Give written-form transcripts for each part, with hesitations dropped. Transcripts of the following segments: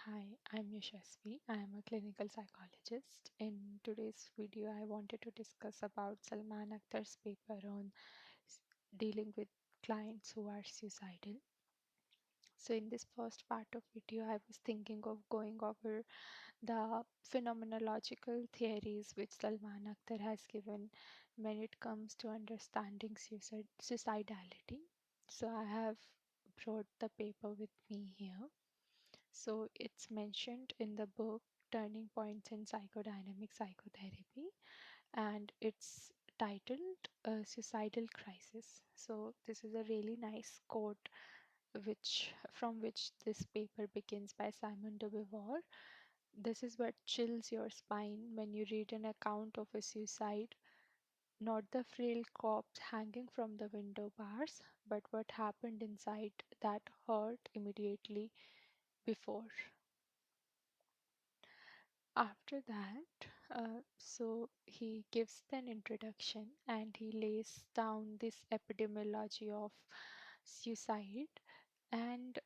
Hi, I'm Yashasvi. I am a clinical psychologist. In today's video, I wanted to discuss about Salman Akhtar's paper on s- dealing with clients who are suicidal. So in this first part of video, I was thinking of going over the phenomenological theories which Salman Akhtar has given when it comes to understanding suicidality. So I have brought the paper with me here. So it's mentioned in the book Turning Points in Psychodynamic Psychotherapy, and it's titled Suicidal Crisis. So this is a really nice quote which from which this paper begins by Simon de Beauvoir. This is what chills your spine when you read an account of a suicide, not the frail corpse hanging from the window bars, but what happened inside that hurt immediately before. After that, so he gives an introduction and he lays down this epidemiology of suicide, and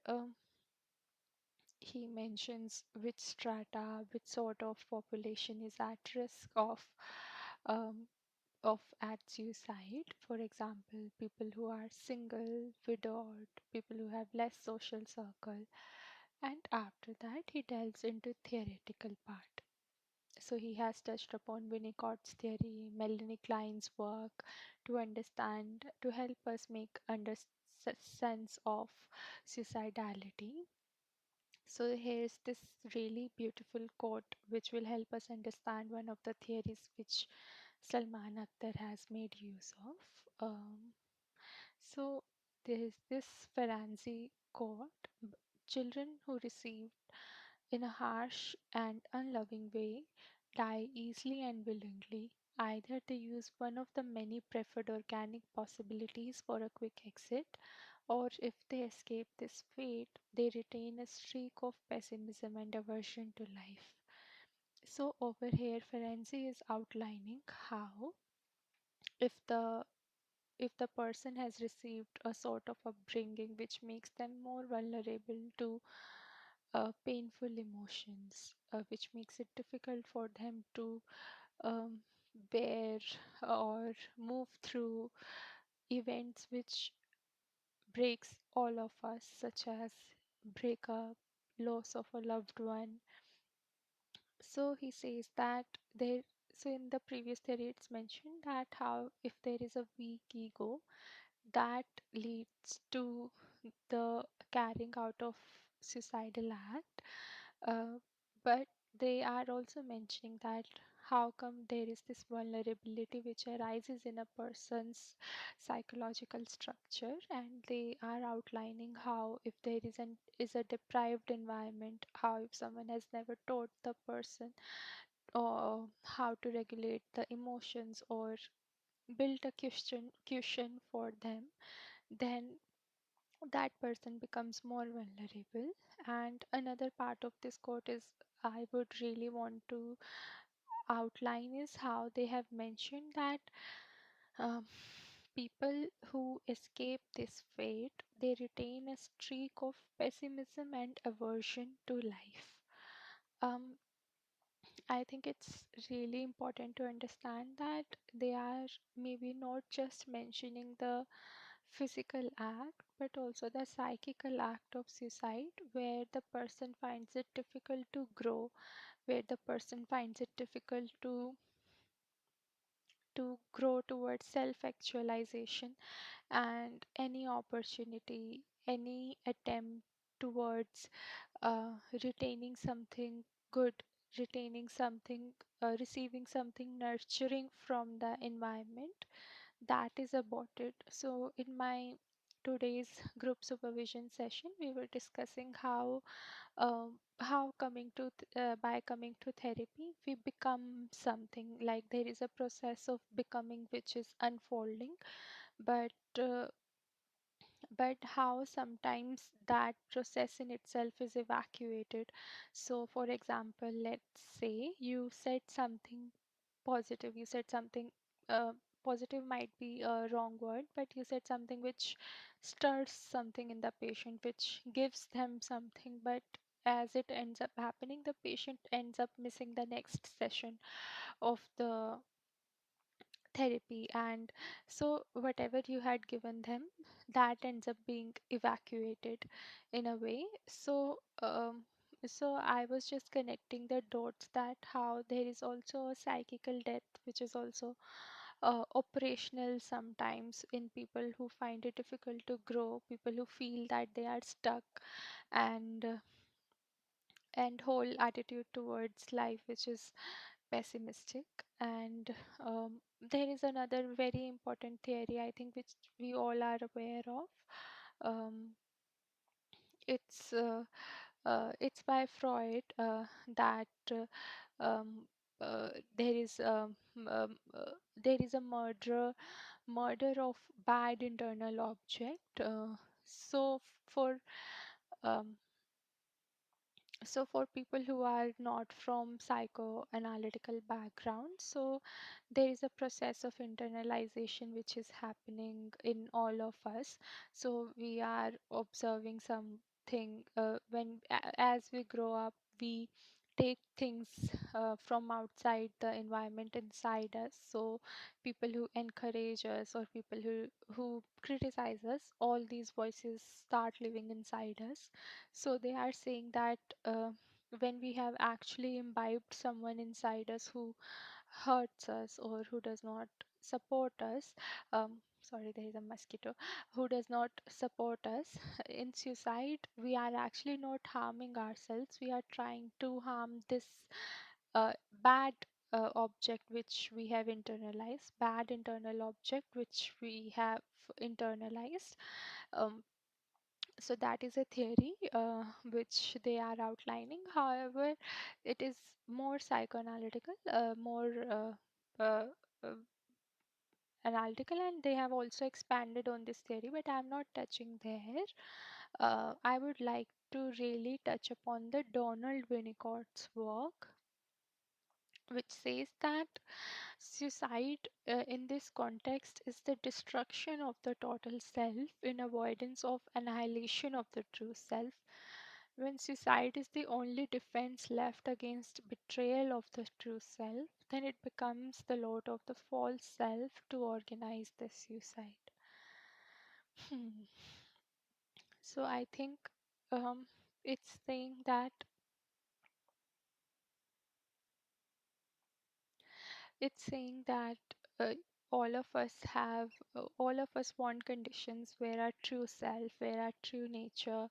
he mentions which strata, which sort of population is at risk um, of at suicide. For example, people who are single, widowed, people who have less social circle. And after that, he delves into theoretical part. So he has touched upon Winnicott's theory, Melanie Klein's work to help us make sense of suicidality. So here's this really beautiful quote which will help us understand one of the theories which Salman Akhtar has made use of. So there is this Ferenczi quote: Children who received in a harsh and unloving way die easily and willingly. Either they use one of the many preferred organic possibilities for a quick exit, or if they escape this fate, they retain a streak of pessimism and aversion to life. So, over here, Ferenczi is outlining how if the person has received a sort of upbringing which makes them more vulnerable to painful emotions, which makes it difficult for them to bear or move through events which breaks all of us, such as breakup, loss of a loved one. So he says that there. So in the previous theory, it's mentioned that how if there is a weak ego, that leads to the carrying out of suicidal act. Uh, but they are also mentioning that how come there is this vulnerability which arises in a person's psychological structure, and they are outlining how if there is a deprived environment, how if someone has never taught the person or how to regulate the emotions or build a cushion for them, then that person becomes more vulnerable. And another part of this quote is I would really want to outline is how they have mentioned that um, people who escape this fate, they retain a streak of pessimism and aversion to life. um, I think it's really important to understand that they are maybe not just mentioning the physical act, but also the psychical act of suicide, where the person finds it difficult to grow, where the person finds it difficult to grow towards self actualization, and any opportunity, any attempt towards retaining something good, retaining something, receiving something nurturing from the environment, that is aborted. So, in my today's group supervision session, we were discussing how by coming to therapy, we become something, like there is a process of becoming which is unfolding, but how sometimes that process in itself is evacuated. So, for example, let's say you said something positive, you said something, uh, positive might be a wrong word, but you said something which stirs something in the patient, which gives them something, but as it ends up happening, the patient ends up missing the next session of the therapy, and so whatever you had given them, that ends up being evacuated in a way. So I was just connecting the dots, that how there is also a psychical death which is also operational sometimes in people who find it difficult to grow, people who feel that they are stuck, and whole attitude towards life which is pessimistic. And there is another very important theory, I think, which we all are aware of. um, it's by Freud, that um, uh, there is there is a murder of bad internal object. So for um, so for people who are not from psychoanalytical background, so there is a process of internalization which is happening in all of us. So we are observing something, as we grow up, we take things from outside the environment inside us. So people who encourage us or people who criticize us, all these voices start living inside us. So they are saying that when we have actually imbibed someone inside us who hurts us or who does not support us, sorry, there is a mosquito, who does not support us in suicide, we are actually not harming ourselves. We are trying to harm this bad object which we have internalized, bad internal object which we have internalized. Um, so that is a theory which they are outlining. However, it is more psychoanalytical, more uh, uh, analytical, and they have also expanded on this theory, but I'm not touching there. I would like to really touch upon the Donald Winnicott's work, which says that suicide, in this context, is the destruction of the total self in avoidance of annihilation of the true self. When suicide is the only defense left against betrayal of the true self, then it becomes the lot of the false self to organize the suicide. Hmm. So I think um, it's saying that it's saying that uh, all of us have all of us want conditions where our true self, where our true nature,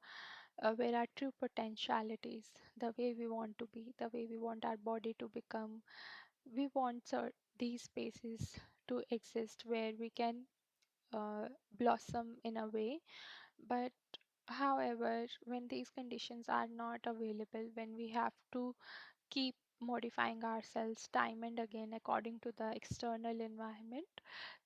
where our true potentialities, the way we want to be, the way we want our body to become, we want these spaces to exist where we can uh, blossom in a way. But however, when these conditions are not available, when we have to keep modifying ourselves time and again according to the external environment,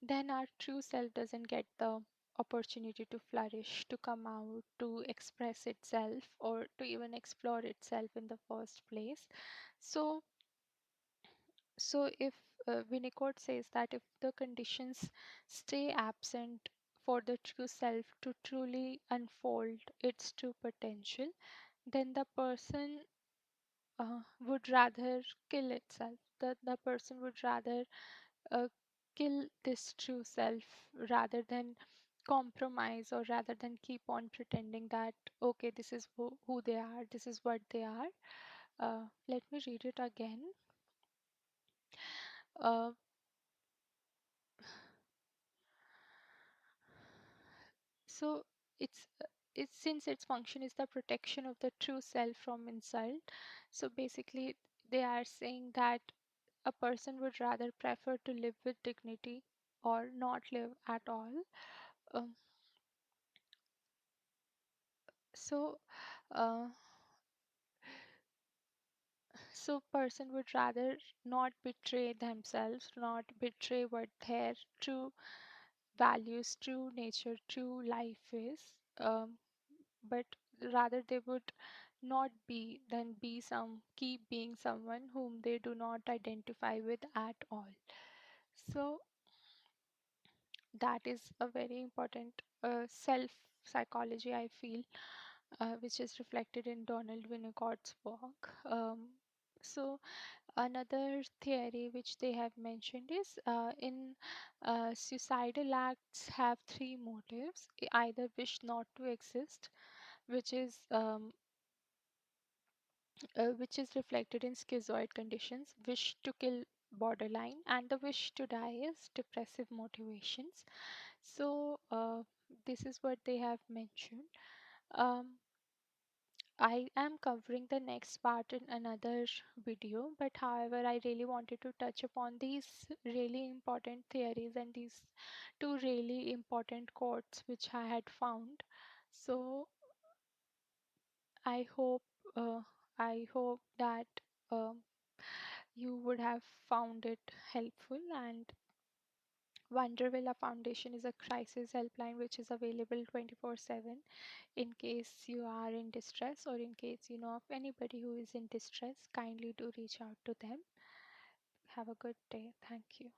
then our true self doesn't get the opportunity to flourish, to come out, to express itself, or to even explore itself in the first place. So, so if Winnicott says that if the conditions stay absent for the true self to truly unfold its true potential, then the person would rather kill itself. The person would rather uh, kill this true self rather than compromise, or rather than keep on pretending that, okay, this is who they are, this is what they are. Let me read it again. Uh, so it's since its function is the protection of the true self from insult. So basically, they are saying that a person would rather prefer to live with dignity or not live at all. Um, so, uh, so person would rather not betray themselves, not betray what their true values, true nature, true life is, but rather they would not be than be some keep being someone whom they do not identify with at all. So that is a very important self psychology, I feel. which is reflected in Donald Winnicott's work. So another theory which they have mentioned is in suicidal acts have three motives: either wish not to exist, which is reflected in schizoid conditions, wish to kill borderline, and the wish to die is depressive motivations. So this is what they have mentioned. um, I am covering the next part in another video, but however, I really wanted to touch upon these really important theories and these two really important quotes which I had found. So I hope uh, that um, you would have found it helpful. And Wondervilla Foundation is a crisis helpline which is available 24/7 in case you are in distress, or in case you know of anybody who is in distress. Kindly do reach out to them. Have a good day. Thank you.